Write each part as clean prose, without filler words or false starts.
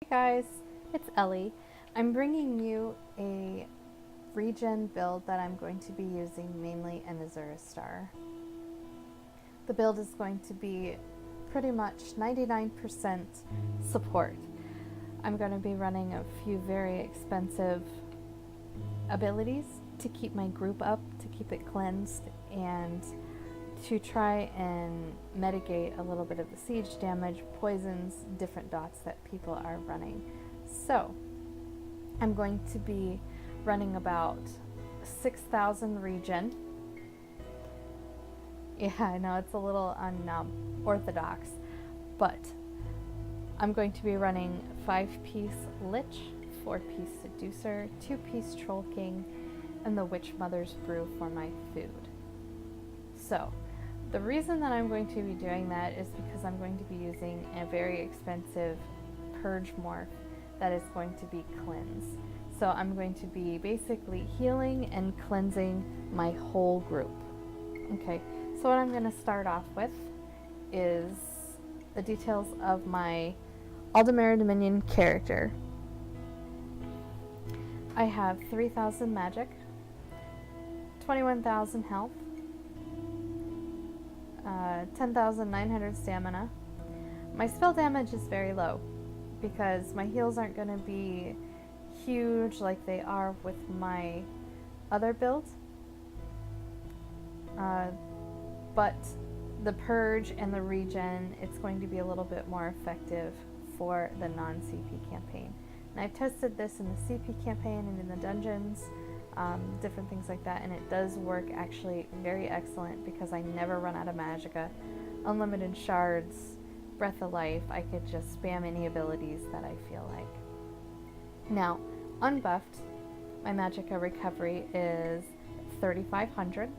Hey guys, it's Ellie. I'm bringing you a regen build that I'm going to be using mainly in Azura Star. The build is going to be pretty much 99% support. I'm going to be running a few very expensive abilities to keep my group up, to keep it cleansed, and to try and mitigate a little bit of the siege damage, poisons, different dots that people are running. So I'm going to be running about 6,000 regen. Yeah, I know it's a little unorthodox, but I'm going to be running 5-piece Lich, 4-piece Seducer, 2-piece Troll King, and the Witch Mother's Brew for my food. So the reason that I'm going to be doing that is because I'm going to be using a very expensive purge morph that is going to be cleanse. So I'm going to be basically healing and cleansing my whole group. Okay, so what I'm going to start off with is the details of my Aldemir Dominion character. I have 3,000 magic, 21,000 health, 10,900 stamina. My spell damage is very low because my heals aren't going to be huge like they are with my other builds. But the purge and the regen, it's going to be a little bit more effective for the non-CP campaign. And I've tested this in the CP campaign and in the dungeons, different things like that, and it does work actually very excellent because I never run out of magicka. Unlimited shards, breath of life, I could just spam any abilities that I feel like. Now, unbuffed, my magicka recovery is 3,500.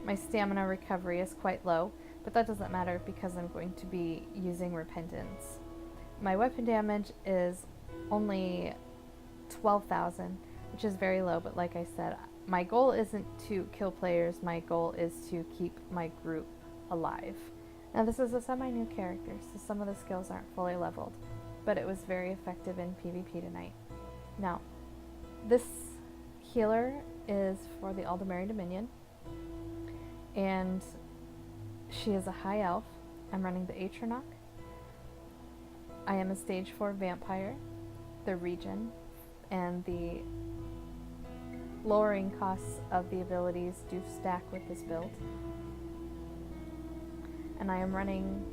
My stamina recovery is quite low, but that doesn't matter because I'm going to be using repentance. My weapon damage is only 12,000, which is very low, but like I said, my goal isn't to kill players, my goal is to keep my group alive. Now this is a semi-new character, so some of the skills aren't fully leveled, but it was very effective in PvP tonight. Now, this healer is for the Aldemir Dominion, and she is a high elf. I'm running the Atronach. I am a stage 4 vampire. The regen and the lowering costs of the abilities do stack with this build. And I am running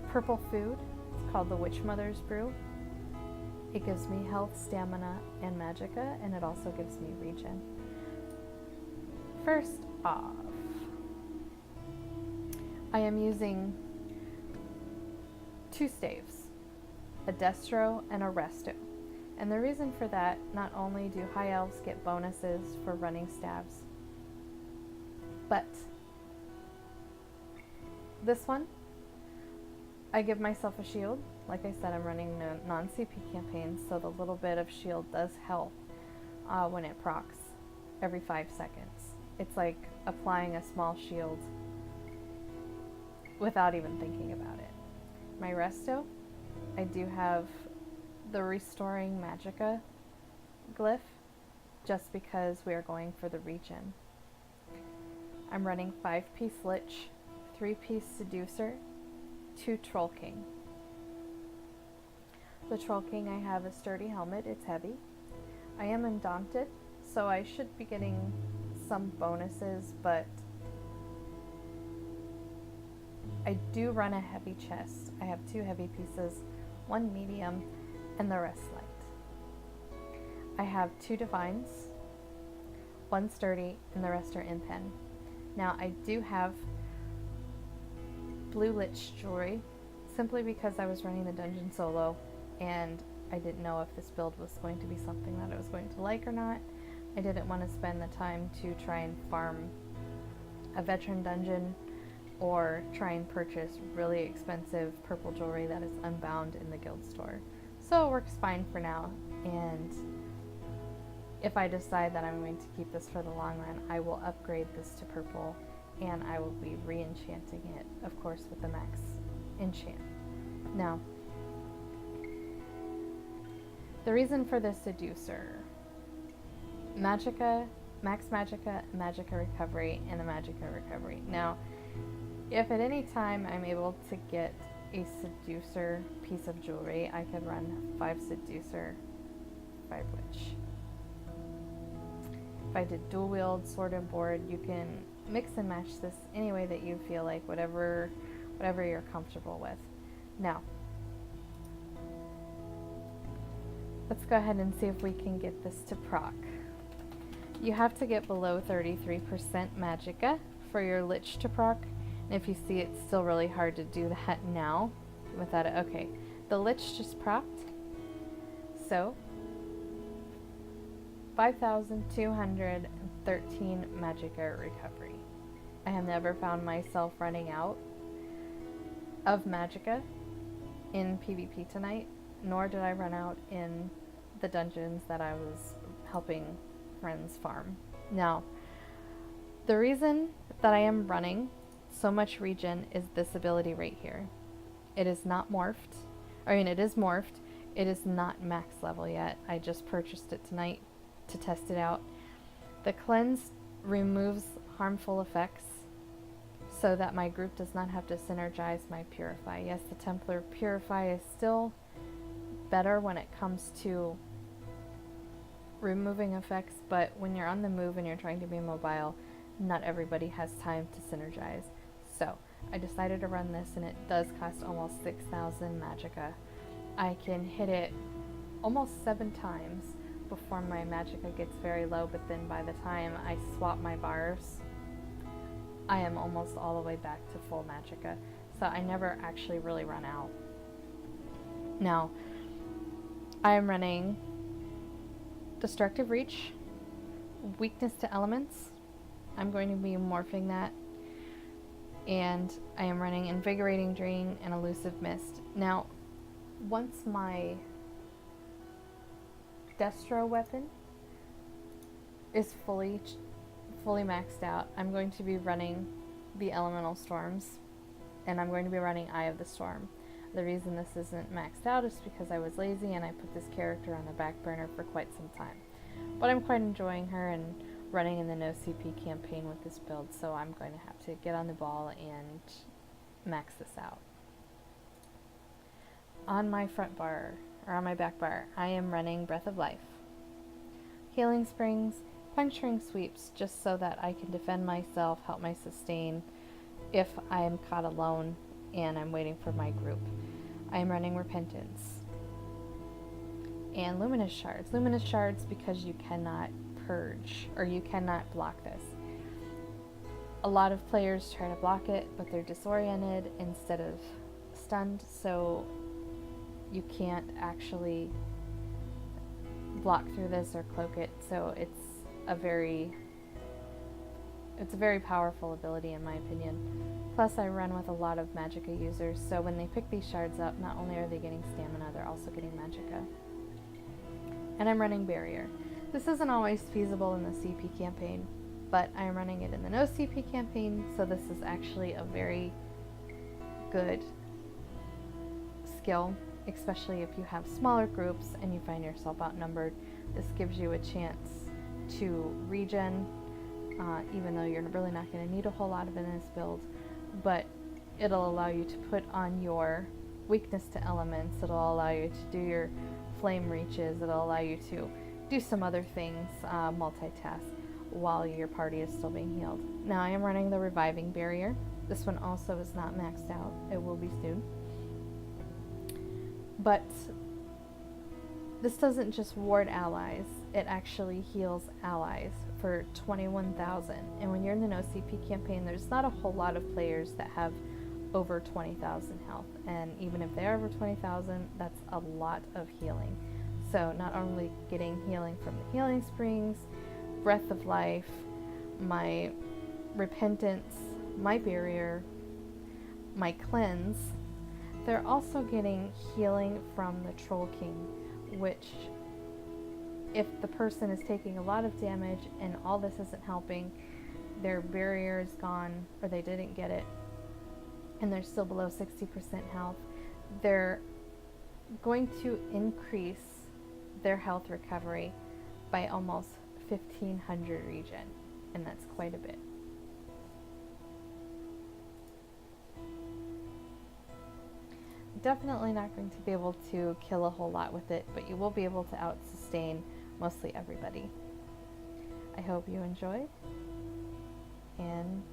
purple food. It's called the Witch Mother's Brew. It gives me health, stamina, and magicka, and it also gives me regen. First off, I am using 2 staves, a Destro and a Resto. And the reason for that, not only do high elves get bonuses for running staves, but this one, I give myself a shield. Like I said, I'm running a non-CP campaign, so the little bit of shield does help when it procs every 5 seconds. It's like applying a small shield without even thinking about it. My Resto, I do have the restoring magicka glyph just because we are going for the regen. I'm running 5-piece Lich, 3-piece Seducer, 2 Troll King. The Troll King, I have a sturdy helmet, it's heavy. I am undaunted, so I should be getting some bonuses, but I do run a heavy chest. I have 2 heavy pieces, 1 medium, and the rest light. I have 2 divines, 1 sturdy, and the rest are in pen. Now I do have blue Lich jewelry, simply because I was running the dungeon solo and I didn't know if this build was going to be something that I was going to like or not. I didn't want to spend the time to try and farm a veteran dungeon or try and purchase really expensive purple jewelry that is unbound in the guild store. So it works fine for now, and if I decide that I'm going to keep this for the long run, I will upgrade this to purple and I will be re-enchanting it, of course, with the max enchant. Now, The reason for the seducer: Magicka, Max Magicka, Magicka Recovery, and the Magicka Recovery. Now, if at any time I'm able to get a seducer piece of jewelry, I could run 5 seducer, 5 witch. If I did dual wield, sword and board, you can mix and match this any way that you feel like, whatever you're comfortable with. Now, let's go ahead and see if we can get this to proc. You have to get below 33% Magicka for your Lich to proc. And if you see, it's still really hard to do that now without it. Okay, the Lich just procced. So, 5,213 Magicka recovery. I have never found myself running out of Magicka in PvP tonight, nor did I run out in the dungeons that I was helping friends farm. Now, the reason that I am running so much regen is this ability right here. It is not morphed. I mean, it is morphed. It is not max level yet. I just purchased it tonight to test it out. The cleanse removes harmful effects so that my group does not have to synergize my purify. Yes, the Templar purify is still better when it comes to removing effects, but when you're on the move and you're trying to be mobile, not everybody has time to synergize. So I decided to run this, and it does cost almost 6,000 Magicka. I can hit it almost 7 times before my Magicka gets very low, but then by the time I swap my bars, I am almost all the way back to full Magicka. So I never actually really run out. Now, I am running Destructive Reach, Weakness to Elements. I'm going to be morphing that. And I am running Invigorating Drain and Elusive Mist. Now, once my Destro weapon is fully maxed out, I'm going to be running the Elemental Storms, and I'm going to be running Eye of the Storm. The reason this isn't maxed out is because I was lazy and I put this character on the back burner for quite some time. But I'm quite enjoying her and running in the no CP campaign with this build, so I'm going to have to get on the ball and max this out. On my front bar, or on my back bar, I am running Breath of Life, Healing Springs, Puncturing Sweeps, just so that I can defend myself, help my sustain if I am caught alone and I'm waiting for my group. I am running Repentance and Luminous Shards. Luminous Shards because you cannot purge, or you cannot block this. A lot of players try to block it, but they're disoriented instead of stunned, so you can't actually block through this or cloak it. So it's a very powerful ability in my opinion. Plus I run with a lot of Magicka users, so when they pick these shards up, not only are they getting stamina, they're also getting Magicka. And I'm running Barrier. This isn't always feasible in the CP campaign, but I'm running it in the no CP campaign, so this is actually a very good skill, especially if you have smaller groups and you find yourself outnumbered. This gives you a chance to regen, even though you're really not going to need a whole lot of it in this build, but it'll allow you to put on your weakness to elements, it'll allow you to do your flame reaches, it'll allow you to do some other things, multitask, while your party is still being healed. Now I am running the Reviving Barrier. This one also is not maxed out. It will be soon. But this doesn't just ward allies, it actually heals allies for 21,000. And when you're in the no CP campaign, there's not a whole lot of players that have over 20,000 health. And even if they're over 20,000, that's a lot of healing. So not only getting healing from the Healing Springs, Breath of Life, my Repentance, my Barrier, my Cleanse, they're also getting healing from the Troll King, which if the person is taking a lot of damage and all this isn't helping, their barrier is gone or they didn't get it and they're still below 60% health, they're going to increase their health recovery by almost 1500 regen, and that's quite a bit. Definitely not going to be able to kill a whole lot with it, but you will be able to out-sustain mostly everybody. I hope you enjoyed, and